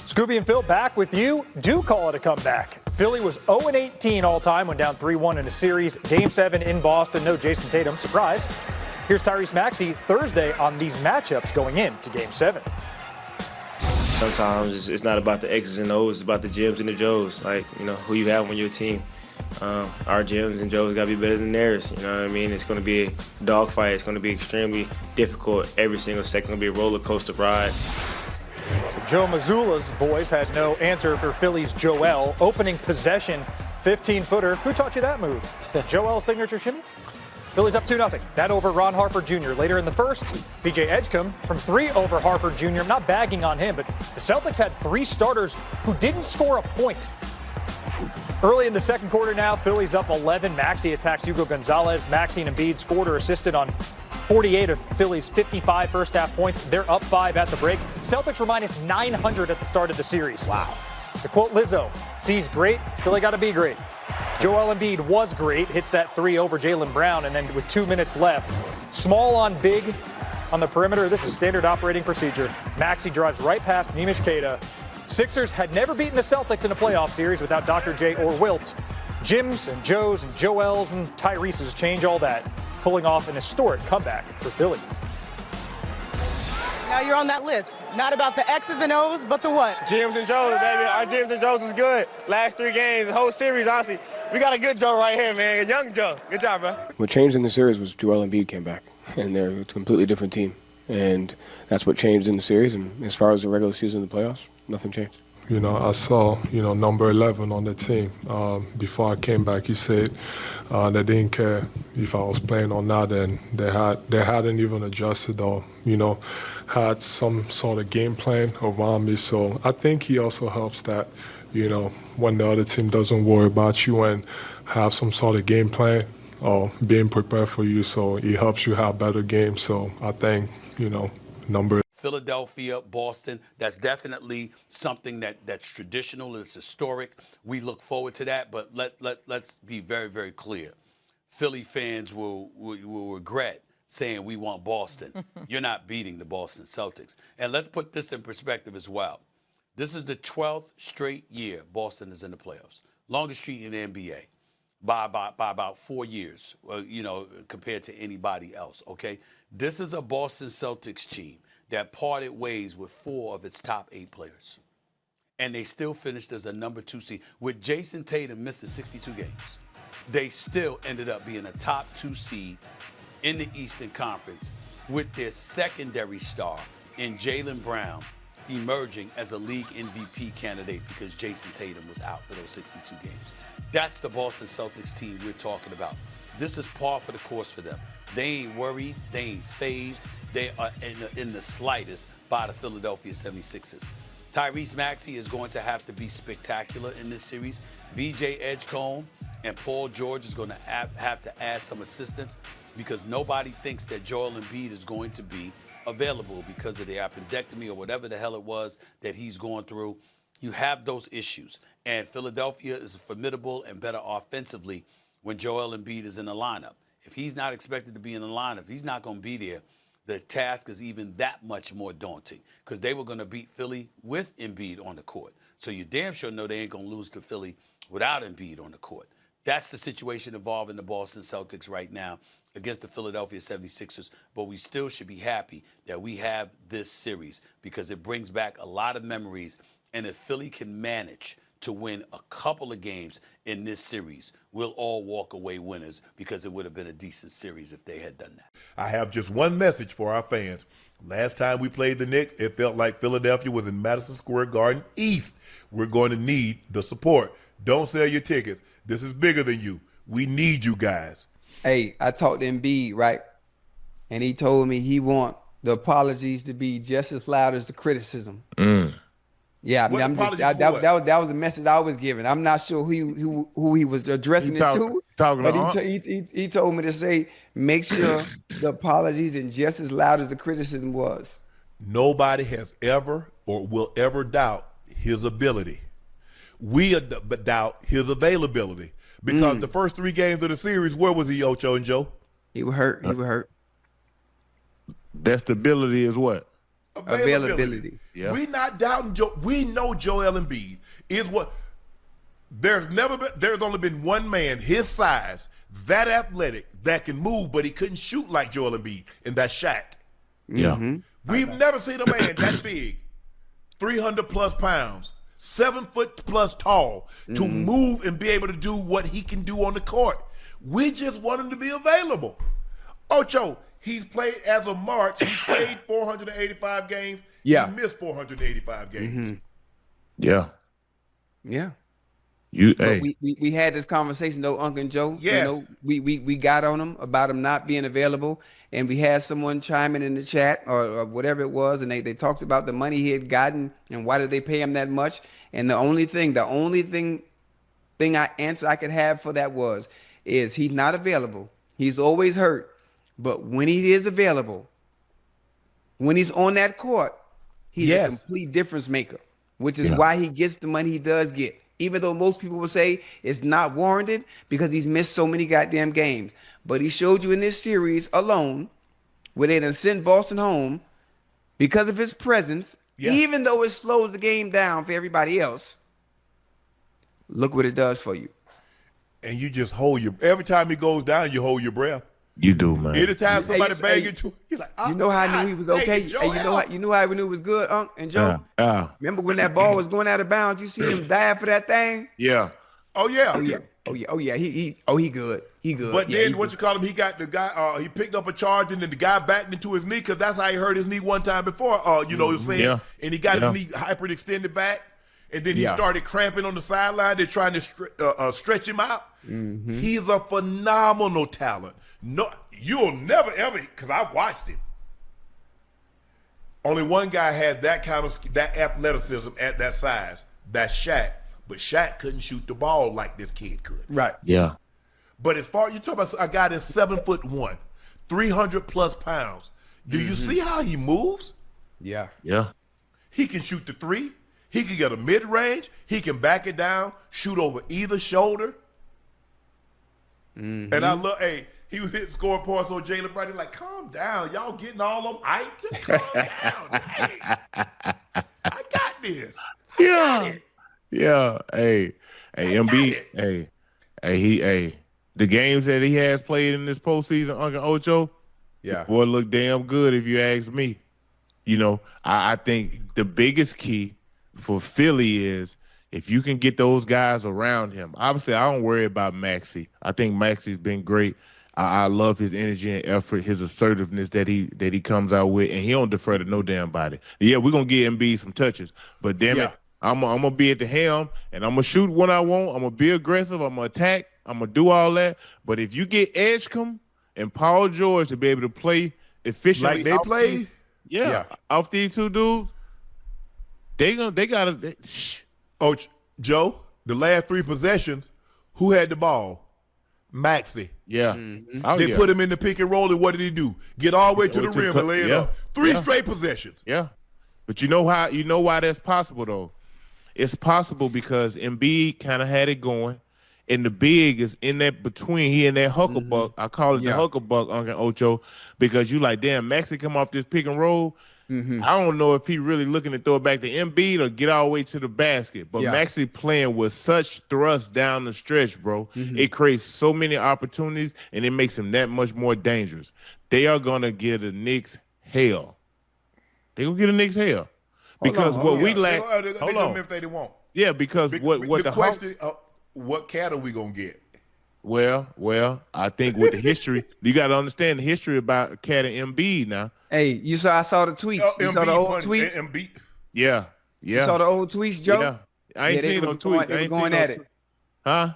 Scooby and Phil back with you. Do call it a comeback. Philly was 0-18 all-time when down 3-1 in a series. Game 7 in Boston. No Jason Tatum. Surprise. Here's Tyrese Maxey Thursday on these matchups going into Game 7. Sometimes it's not about the X's and O's. It's about the Jims and the Joes. Like, who you have on your team. Our Jims and Joes got to be better than theirs. You know what I mean? It's going to be a dogfight. It's going to be extremely difficult. Every single second going to be a roller coaster ride. Joe Mazzulla's boys had no answer for Philly's Joel. Opening possession, 15-footer. Who taught you that move? Joel's signature shimmy? Philly's up 2-0. That over Ron Harper Jr. Later in the first, B.J. Edgecombe from 3 over Harper Jr. I'm not bagging on him, but the Celtics had 3 starters who didn't score a point. Early in the second quarter now, Philly's up 11. Maxey attacks Hugo Gonzalez. Maxey and Embiid scored or assisted on 48 of Philly's 55 first-half points. They're up 5 at the break. Celtics were minus 900 at the start of the series. Wow. To quote Lizzo, C's great, Philly got to be great. Joel Embiid was great, hits that 3 over Jaylen Brown, and then with 2 minutes left, small on big on the perimeter. This is standard operating procedure. Maxey drives right past Nemish Queta. Sixers had never beaten the Celtics in a playoff series without Dr. J or Wilt. Jims and Joes and Joels and Tyrese's change all that, pulling off an historic comeback for Philly. Now you're on that list. Not about the X's and O's, but the what? Jims and Joes, baby. Our Jims and Joes is good. Last 3 games, the whole series, honestly. We got a good Joe right here, man. A young Joe. Good job, bro. What changed in the series was Joel Embiid came back, and they're a completely different team. And that's what changed in the series. And as far as the regular season and the playoffs, nothing changed. I saw, number 11 on the team. Before I came back, he said they didn't care if I was playing or not, and they hadn't even adjusted or, had some sort of game plan around me. So I think he also helps that, when the other team doesn't worry about you and have some sort of game plan or being prepared for you, so it helps you have better games. So I think, number Philadelphia, Boston, that's definitely something that's traditional, it's historic. We look forward to that, but let's be very, very clear. Philly fans will regret saying we want Boston. You're not beating the Boston Celtics. And let's put this in perspective as well. This is the 12th straight year Boston is in the playoffs. Longest streak in the NBA by about 4 years, compared to anybody else, okay? This is a Boston Celtics team that parted ways with 4 of its top 8 players. And they still finished as a number 2 seed. With Jason Tatum missing 62 games, they still ended up being a top 2 seed in the Eastern Conference with their secondary star in Jaylen Brown emerging as a league MVP candidate because Jason Tatum was out for those 62 games. That's the Boston Celtics team we're talking about. This is par for the course for them. They ain't worried. They ain't fazed. They are in the slightest by the Philadelphia 76ers. Tyrese Maxey is going to have to be spectacular in this series. B.J. Edgecombe and Paul George is going to have to add some assistance because nobody thinks that Joel Embiid is going to be available because of the appendectomy or whatever the hell it was that he's going through. You have those issues. And Philadelphia is formidable and better offensively when Joel Embiid is in the lineup. If he's not expected to be in the lineup, he's not going to be there. The task is even that much more daunting because they were going to beat Philly with Embiid on the court. So you damn sure know they ain't going to lose to Philly without Embiid on the court. That's the situation involving the Boston Celtics right now against the Philadelphia 76ers. But we still should be happy that we have this series because it brings back a lot of memories. And if Philly can manage to win a couple of games in this series, we'll all walk away winners because it would have been a decent series if they had done that. I have just one message for our fans. Last time we played the Knicks, it felt like Philadelphia was in Madison Square Garden East. We're going to need the support. Don't sell your tickets. This is bigger than you. We need you guys. Hey, I talked to Embiid, right? And he told me he want the apologies to be just as loud as the criticism. Yeah, I mean, that was the message I was giving. I'm not sure who he was addressing it to, but he told me to say, make sure the apologies are just as loud as the criticism was. Nobody has ever or will ever doubt his ability. We doubt his availability because the first 3 games of the series, where was he, Ocho and Joe? He was hurt. He was hurt. That stability is what? Availability. Yeah. We not doubting we know Joel Embiid is what there's only been one man his size, that athletic, that can move, but he couldn't shoot like Joel Embiid, and that's Shaq. Yeah. We've never seen a man that big, 300 plus pounds, 7 foot plus tall, to move and be able to do what he can do on the court. We just want him to be available. Ocho, he's played as of March. He played 485 games. Yeah. He missed 485 games. Yeah. Yeah. Hey. We had this conversation though, Uncle Joe. Yes. You know, we got on him about him not being available, and we had someone chiming in the chat or whatever it was, and they talked about the money he had gotten and why did they pay him that much. And the only thing answer I could have for that is he's not available. He's always hurt, but when he is available, when he's on that court, he's a complete difference maker, which is why he gets the money he does get. Even though most people will say it's not warranted because he's missed so many goddamn games. But he showed you in this series alone where they done sent Boston home because of his presence, even though it slows the game down for everybody else. Look what it does for you. And you just every time he goes down, you hold your breath. You do, man. Anytime somebody bang into he's like, you know how I knew he was okay. You know how we knew it was good, Unc and Joe. Remember when that ball was going out of bounds? You see him dive for that thing? Yeah. Oh yeah. He good. He good. But then what you call him? He got the guy. He picked up a charge and then the guy backed into his knee because that's how he hurt his knee one time before. You know what I'm saying? Yeah. And he got his knee hyperextended back, and then he started cramping on the sideline. They're trying to stretch him out. He's a phenomenal talent. No, you'll never ever, because I watched him. Only one guy had that kind of that athleticism at that size. That's Shaq. But Shaq couldn't shoot the ball like this kid could. Right. Yeah. But as far you talk about a guy that's 7'1", 300 plus pounds. Do you see how he moves? Yeah. Yeah. He can shoot the three. He can get a mid range. He can back it down, shoot over either shoulder. And I love. He was hitting score points on Jalen Brady. Like, calm down, y'all getting all of them. Just calm down. Hey, I got this. I got it. Yeah. Hey, Embiid. Hey, the games that he has played in this postseason, Uncle Ocho, boy, look damn good if you ask me. You know, I think the biggest key for Philly is if you can get those guys around him. Obviously, I don't worry about Maxey. I think Maxey's been great. I love his energy and effort, his assertiveness that he comes out with, and he don't defer to no damn body. Yeah, we're gonna give Embiid some touches, but damn it, I'm gonna be at the helm and I'm gonna shoot when I want. I'm gonna be aggressive. I'm gonna attack. I'm gonna do all that. But if you get Edgecombe and Paul George to be able to play efficiently, like they play, off these two dudes, they gotta. Oh, Joe, the last 3 possessions, who had the ball? Maxey. Yeah. They put him in the pick and roll, and what did he do? Get all the way to the rim and lay it up. 3 straight possessions. Yeah. But you know why that's possible though? It's possible because Embiid kind of had it going, and the big is in that between. He in that hucklebuck. I call it the hucklebuck, Uncle Ocho, because you like, damn, Maxey come off this pick and roll. I don't know if he really looking to throw it back to Embiid or get all the way to the basket. But Maxey playing with such thrust down the stretch, bro. It creates so many opportunities, and it makes him that much more dangerous. They are going to get the Knicks hell. They're going to get the Knicks hell. Because we lack... Hold on. If they won't. Yeah, because what the question, what cat are we going to get? Well, I think with the history, you got to understand the history about Cat and Embiid now. Hey, I saw the tweets. You saw the old tweets? Embiid. Yeah. You saw the old tweets, Joe? Yeah. I ain't seen no tweets. They were going at it. Huh?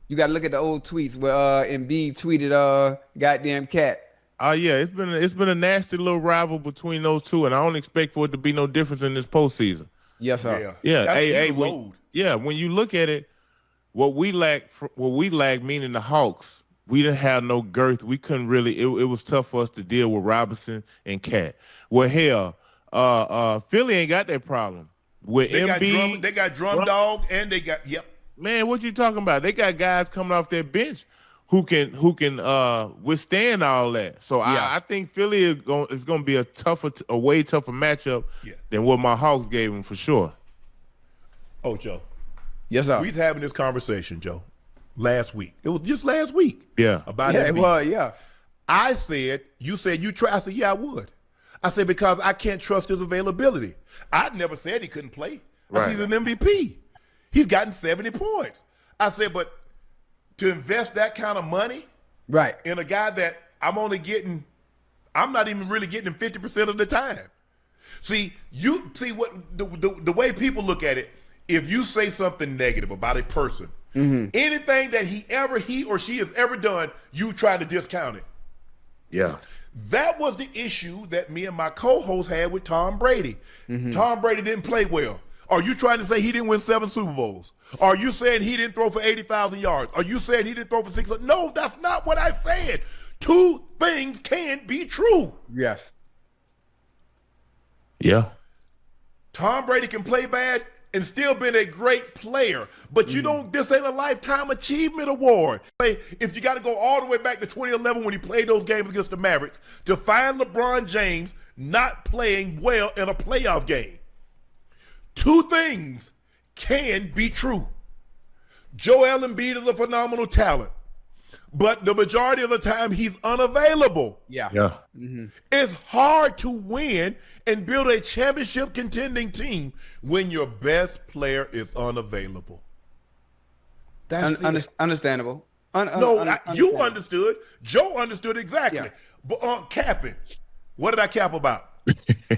You got to look at the old tweets where Embiid tweeted goddamn Cat. Oh yeah, it's been a nasty little rival between those two, and I don't expect for it to be no difference in this postseason. Yes, sir. Yeah. When you look at it, what we lack, meaning the Hawks, we didn't have no girth. We couldn't really. It was tough for us to deal with Robinson and Cat. Well, hell, Philly ain't got that problem with Embiid. They got Drum Dog, and they got Man, what you talking about? They got guys coming off their bench who can withstand all that. So I think Philly is going to be a way tougher matchup than what my Hawks gave them for sure. Oh, Joe. Yes, sir. We was having this conversation, Joe, last week. It was just last week. Yeah. About it Embiid. was, yeah. I said, you said you try. I said, yeah, I would. I said, because I can't trust his availability. I never said he couldn't play. I said, he's an MVP. He's gotten 70 points. I said, but to invest that kind of money in a guy that I'm not even really getting him 50% of the time. See what the way people look at it, if you say something negative about a person, anything that he or she has ever done, you try to discount it. Yeah. That was the issue that me and my co-host had with Tom Brady. Tom Brady didn't play well. Are you trying to say he didn't win 7 Super Bowls? Are you saying he didn't throw for 80,000 yards? Are you saying he didn't throw for 600? No, that's not what I said. Two things can be true. Yes. Yeah. Tom Brady can play bad and still been a great player, but this ain't a lifetime achievement award. If you got to go all the way back to 2011 when he played those games against the Mavericks to find LeBron James not playing well in a playoff game. Two things can be true. Joel Embiid is a phenomenal talent, but the majority of the time he's unavailable. Yeah. It's hard to win and build a championship contending team when your best player is unavailable. That's understandable. You understood. Joe understood exactly. But capping, what did I cap about?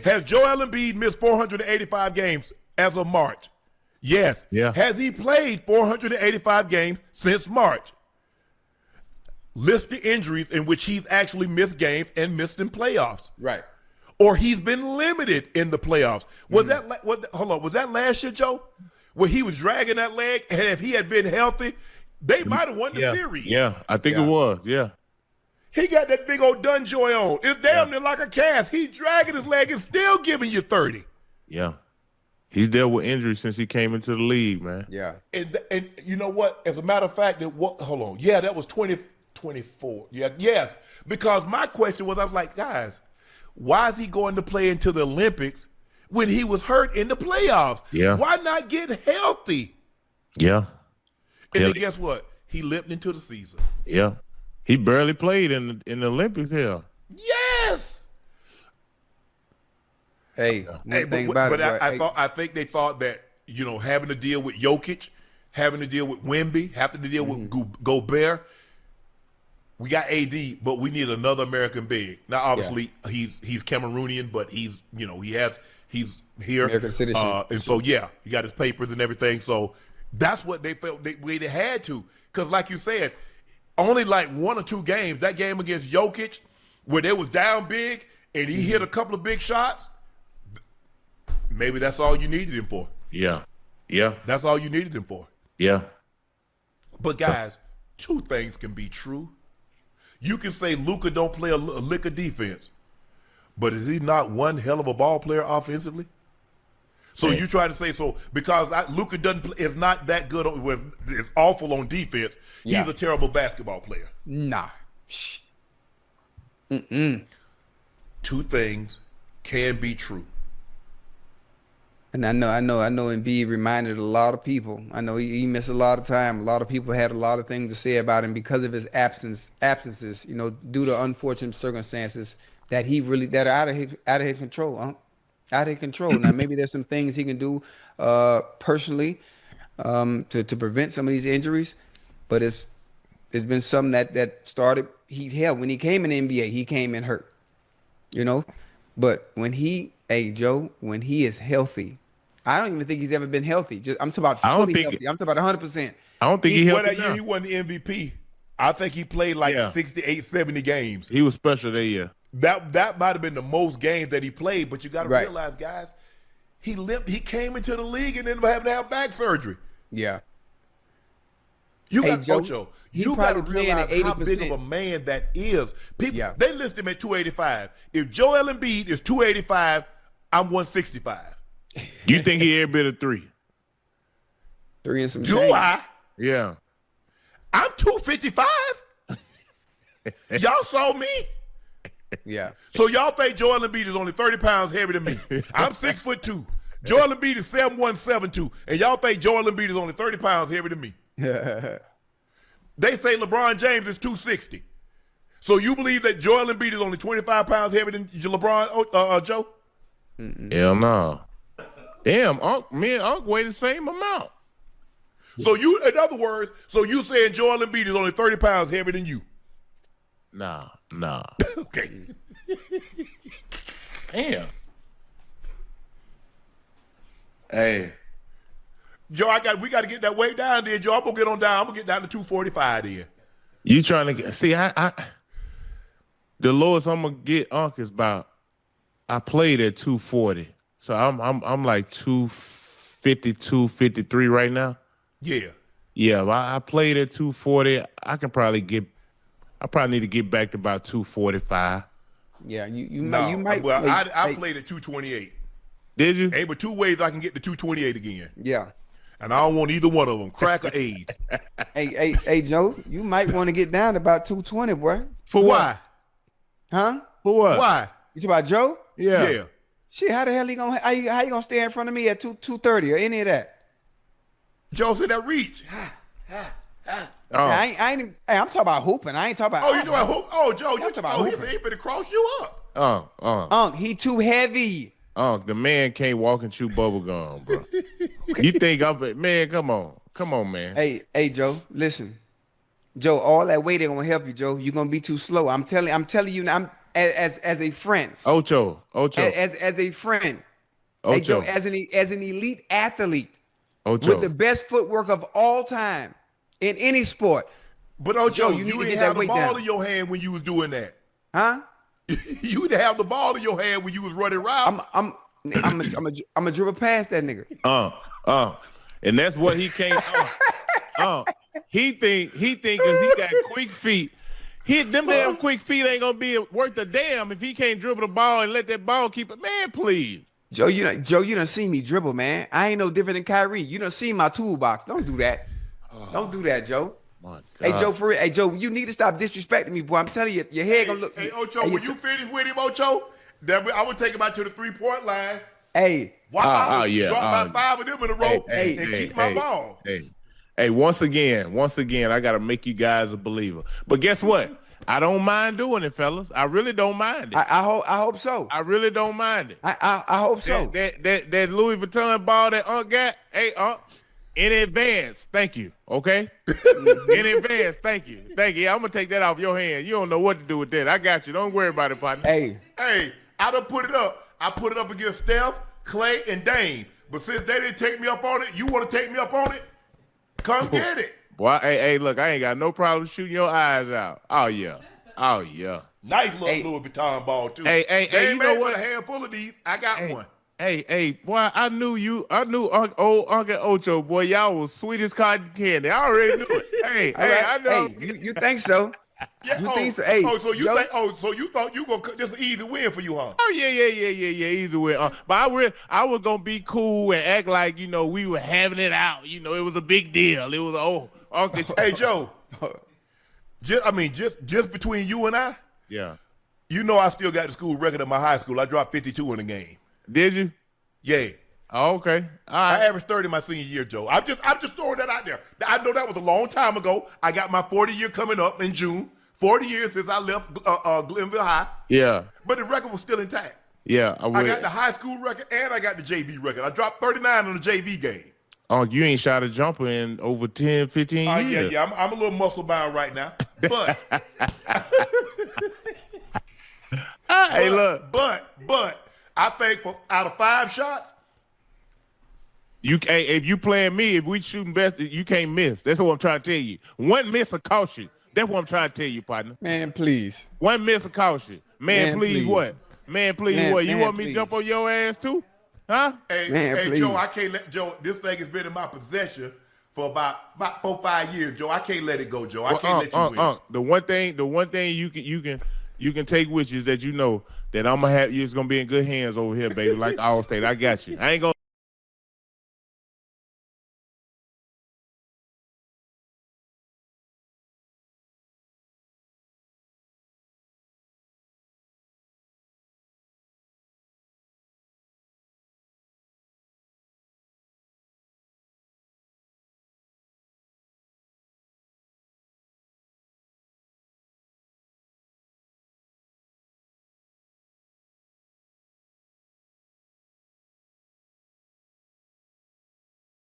Has Joel Embiid missed 485 games as of March? Yes. Yeah. Has he played 485 games since March? List the injuries in which he's actually missed games and missed in playoffs. Right. Or he's been limited in the playoffs. Was that last year, Joe? Where he was dragging that leg, and if he had been healthy, they might have won the series. Yeah, I think it was. Yeah. He got that big old Dunjoy on. It's damn near like a cast. He's dragging his leg and still giving you 30. Yeah. He's dealt with injuries since he came into the league, man. Yeah. And you know what? As a matter of fact, hold on. Yeah, that was 2024. Yeah, yes. Because my question was, I was like, guys, why is he going to play into the Olympics when he was hurt in the playoffs? Yeah. Why not get healthy? Yeah. And then guess what? He limped into the season. Yeah. He barely played in the Olympics here. Yes. Hey, I think they thought that, having to deal with Jokic, having to deal with Wemby, having to deal with Gobert. We got AD, but we need another American big. Now, obviously, he's Cameroonian, but he's here. American citizen. And so, he got his papers and everything. So that's what they felt they had to. Because like you said, only like 1 or 2 games, that game against Jokic, where they was down big and he hit a couple of big shots, maybe that's all you needed him for. Yeah. Yeah. That's all you needed him for. Yeah. But guys, 2 things can be true. You can say Luka don't play a lick of defense, but is he not one hell of a ball player offensively? So you try to say because Luka is not that good, is awful on defense. He's a terrible basketball player. Nah. 2 things can be true. And I know Embiid reminded a lot of people. I know he missed a lot of time. A lot of people had a lot of things to say about him because of his absences, due to unfortunate circumstances that are out of his control. Out of his control. Now maybe there's some things he can do personally to prevent some of these injuries, but it's been something that started. When he came in the NBA, he came in hurt. But when he is healthy, I don't even think he's ever been healthy. I'm talking about fully healthy. I'm talking about 100%. I don't think he healthy now. He won the MVP. I think he played 68, 70 games. He was special that year. That might have been the most games that he played, but you got to realize, guys, he limped. He came into the league and ended up having to have back surgery. Yeah. You got to realize how big of a man that is. People, they list him at 285. If Joel Embiid is 285, I'm 165. You think he every bit of 3? 3 and some Do change. I? Yeah. I'm 255. Y'all saw me. Yeah. So y'all think Joel Embiid is only 30 pounds heavier than me. I'm 6'2". Joel Embiid is 7'1", 7'2", and y'all think Joel Embiid is only 30 pounds heavier than me. They say LeBron James is 260. So you believe that Joel Embiid is only 25 pounds heavier than LeBron, Joe? Hell no. Damn, me and Unc weigh the same amount. So you, in other words, so you saying Joel Embiid is only 30 pounds heavier than you? Nah. Okay. Damn. Hey. Joe, we got to get that weight down there, Joe. I'm going to get on down. I'm going to get down to 245 there. You trying to get, see, I the lowest I'm going to get Unc is about, I played at 240. So I'm like 252, 53 right now. Yeah. Yeah, I played at 240. I probably need to get back to about 245. Yeah, you might. Well, I played at 228. Did you? Hey, but two ways I can get to 228 again. Yeah. And I don't want either one of them, crack or AIDS. Hey, Joe, you might want to get down to about 220, boy. For why? Huh? For what? Why? You talking about Joe? Yeah. Shit, how the hell how you gonna stay in front of me at 230 or any of that? Joe said that reach. I ain't. Hey, I'm talking about hooping. I ain't talking about. Oh, you talking about hoop? Oh, Joe, you talking about hooping. He finna cross you up. Unc, he too heavy. The man can't walk and chew bubble gum, bro. You think man? Come on, man. Hey, Joe, listen. Joe, all that weight ain't gonna help you, Joe. You're gonna be too slow. I'm telling you now. I'm as a friend. Ocho. As a friend. Ocho. Hey, Joe, as an elite athlete. Ocho. With the best footwork of all time in any sport. But Joe, you didn't have the ball in your hand when you was doing that. Huh? You didn't have the ball in your hand when you was running around. I'm a dribble past that nigga. And that's what he can't. He think cause he got quick feet. Them damn quick feet ain't gonna be worth a damn if he can't dribble the ball and let that ball keep it. Man, please. Joe, you done seen me dribble, man. I ain't no different than Kyrie. You done seen my toolbox. Don't do that. Don't do that, Joe. My God. Hey, Joe, for real. Hey, Joe, you need to stop disrespecting me, boy. I'm telling you, your head gonna look. Hey, Ocho, when you finish with him, Ocho, I would take him out to the 3-point line. Hey. Drop my 5 of them in a row and keep my ball. Hey, once again, I got to make you guys a believer. But guess what? I don't mind doing it, fellas. I really don't mind it. I hope so. I really don't mind it. I hope so. That Louis Vuitton ball that Unc got, hey, Unc, in advance, thank you, okay? In advance, thank you. I'm going to take that off your hand. You don't know what to do with that. I got you. Don't worry about it, partner. Hey, I done put it up. I put it up against Steph, Clay, and Dame. But since they didn't take me up on it, you want to take me up on it? Come get it. Boy, hey, look, I ain't got no problem shooting your eyes out. Oh, yeah. Nice little Louis Vuitton ball, too. Hey, you know what? A handful of these. I got one. Hey, boy, I knew old Uncle Ocho, boy, y'all was sweet as cotton candy. I already knew it. I know. Hey, you think so? Yeah, you think so? Hey, so you thought you gonna cut this an easy win for you, huh? Oh yeah, easy win. But I was gonna be cool and act like we were having it out. It was a big deal. It was Uncle. Hey Joe, just between you and I, yeah. I still got the school record at my high school. I dropped 52 in a game. Did you? Yeah. Oh, okay. All right. I averaged 30 my senior year, Joe. I'm just throwing that out there. I know that was a long time ago. I got my 40 year coming up in June. 40 years since I left Glenville High. Yeah. But the record was still intact. Yeah. I got the high school record and I got the JV record. I dropped 39 on the JV game. Oh, you ain't shot a jumper in over 10, 15 years. Yeah. I'm a little muscle bound right now. But hey, look. But I think out of 5 shots, if you playing me, if we shooting best, you can't miss. That's what I'm trying to tell you. One miss will cost you. That's what I'm trying to tell you, partner. Man, please. One miss will cost you. Man, please what? Man, please what? You want me to jump on your ass too? Huh? Hey, Joe, I can't let Joe. This thing has been in my possession for about 4-5 years, Joe. I can't let it go, Joe. I can't let you win. The one thing you can take with you is that that I'm gonna have you. It's gonna be in good hands over here, baby. Like Allstate, I got you. I ain't gonna.